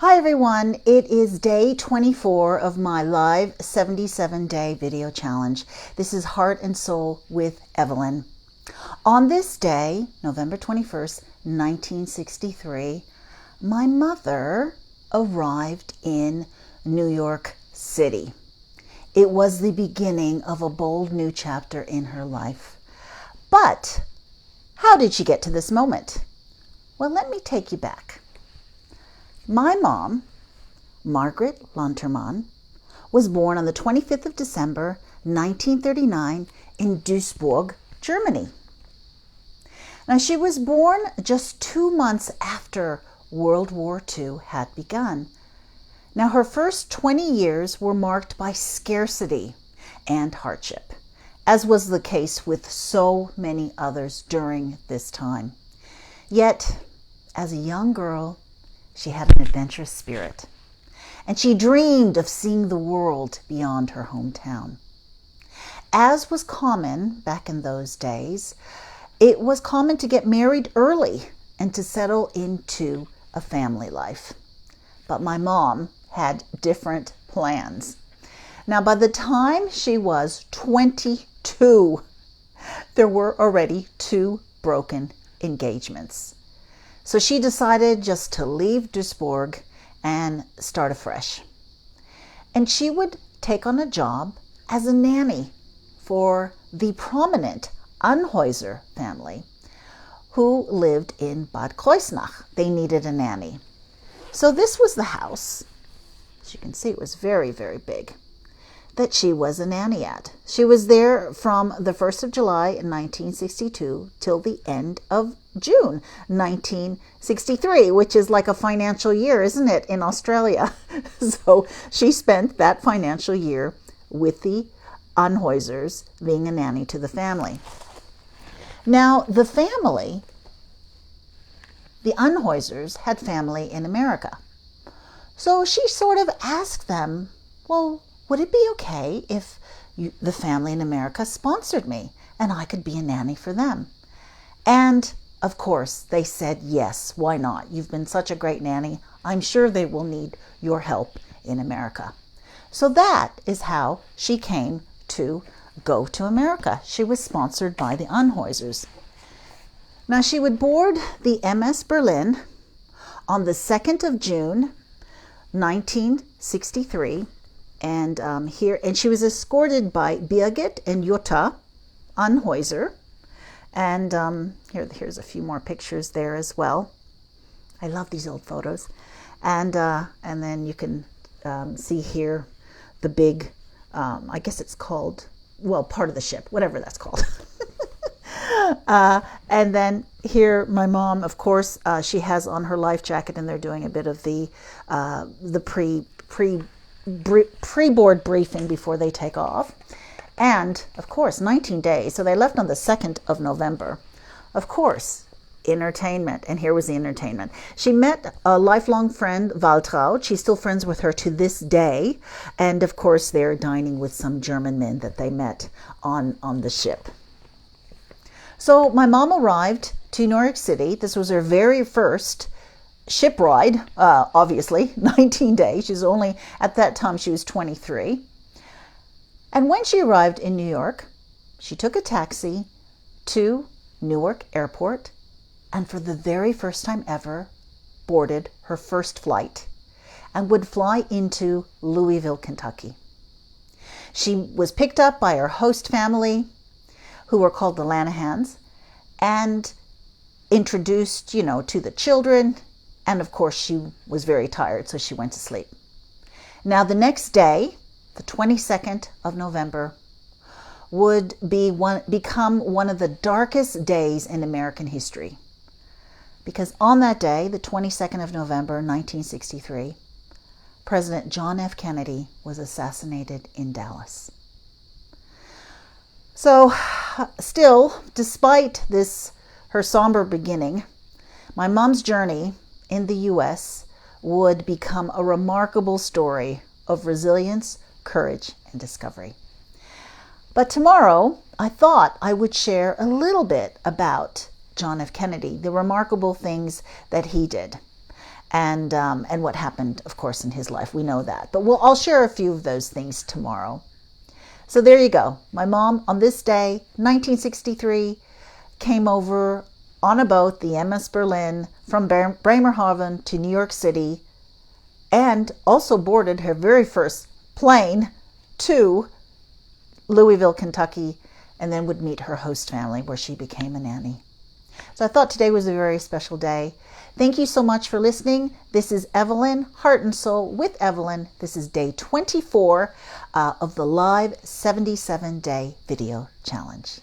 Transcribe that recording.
Hi everyone, it is day 24 of my live 77-day video challenge. This is Heart and Soul with Evelyn. On this day, November 21st, 1963, my mother arrived in New York City. It was the beginning of a bold new chapter in her life. But how did she get to this moment? Well, let me take you back. My mom, Margaret Lonterman, was born on the 25th of December, 1939 in Duisburg, Germany. Now, she was born just 2 months after World War II had begun. Now, her first 20 years were marked by scarcity and hardship, as was the case with so many others during this time. Yet, as a young girl, she had an adventurous spirit, and she dreamed of seeing the world beyond her hometown. As was common back in those days, it was common to get married early and to settle into a family life. But my mom had different plans. Now, by the time she was 22, there were already 2 broken engagements. So she decided just to leave Duisburg and start afresh. And she would take on a job as a nanny for the prominent Anheuser family who lived in Bad Kreuznach. They needed a nanny. So this was the house. As you can see, it was very, very big, that she was a nanny at. She was there from the 1st of July in 1962 till the end of June 1963, which is like a financial year, isn't it, in Australia? So she spent that financial year with the Anheusers, being a nanny to the family. Now, the Anheusers had family in America. So she sort of asked them, well, would it be okay if the family in America sponsored me and I could be a nanny for them? And of course, they said, yes, why not? You've been such a great nanny. I'm sure they will need your help in America. So that is how she came to go to America. She was sponsored by the Anheusers. Now, she would board the MS Berlin on the 2nd of June, 1963. And she was escorted by Birgit and Jutta Anheuser. And here's a few more pictures there as well. I love these old photos. And then you can see here the big, I guess it's called, well, part of the ship, whatever that's called. And then here, my mom, of course, she has on her life jacket, and they're doing a bit of the pre-board briefing before they take off. And of course, 19 days. So they left on the 2nd of November. Of course, entertainment. And here was the entertainment. She met a lifelong friend, Waltraud. She's still friends with her to this day. And of course, they're dining with some German men that they met on the ship. So my mom arrived to New York City. This was her very first ship ride, obviously, 19 days. She's only, at that time, she was 23. And when she arrived in New York, she took a taxi to Newark Airport and for the very first time ever boarded her first flight and would fly into Louisville, Kentucky. She was picked up by her host family, who were called the Lanahans, and introduced, to the children. And of course, she was very tired, so she went to sleep. Now, the next day, the 22nd of November, would become one of the darkest days in American history. Because on that day, the 22nd of November, 1963, President John F. Kennedy was assassinated in Dallas. So, still, despite this, her somber beginning, my mom's journey in the U.S. would become a remarkable story of resilience, courage, and discovery. But tomorrow, I thought I would share a little bit about John F. Kennedy, the remarkable things that he did. and what happened, of course, in his life. We know that. But I'll share a few of those things tomorrow. So there you go. My mom, on this day, 1963, came over on a boat, the MS Berlin, from Bremerhaven to New York City, and also boarded her very first plane to Louisville, Kentucky, and then would meet her host family where she became a nanny. So I thought today was a very special day. Thank you so much for listening. This is Evelyn, Heart and Soul with Evelyn. This is day 24 of the live 77-day video challenge.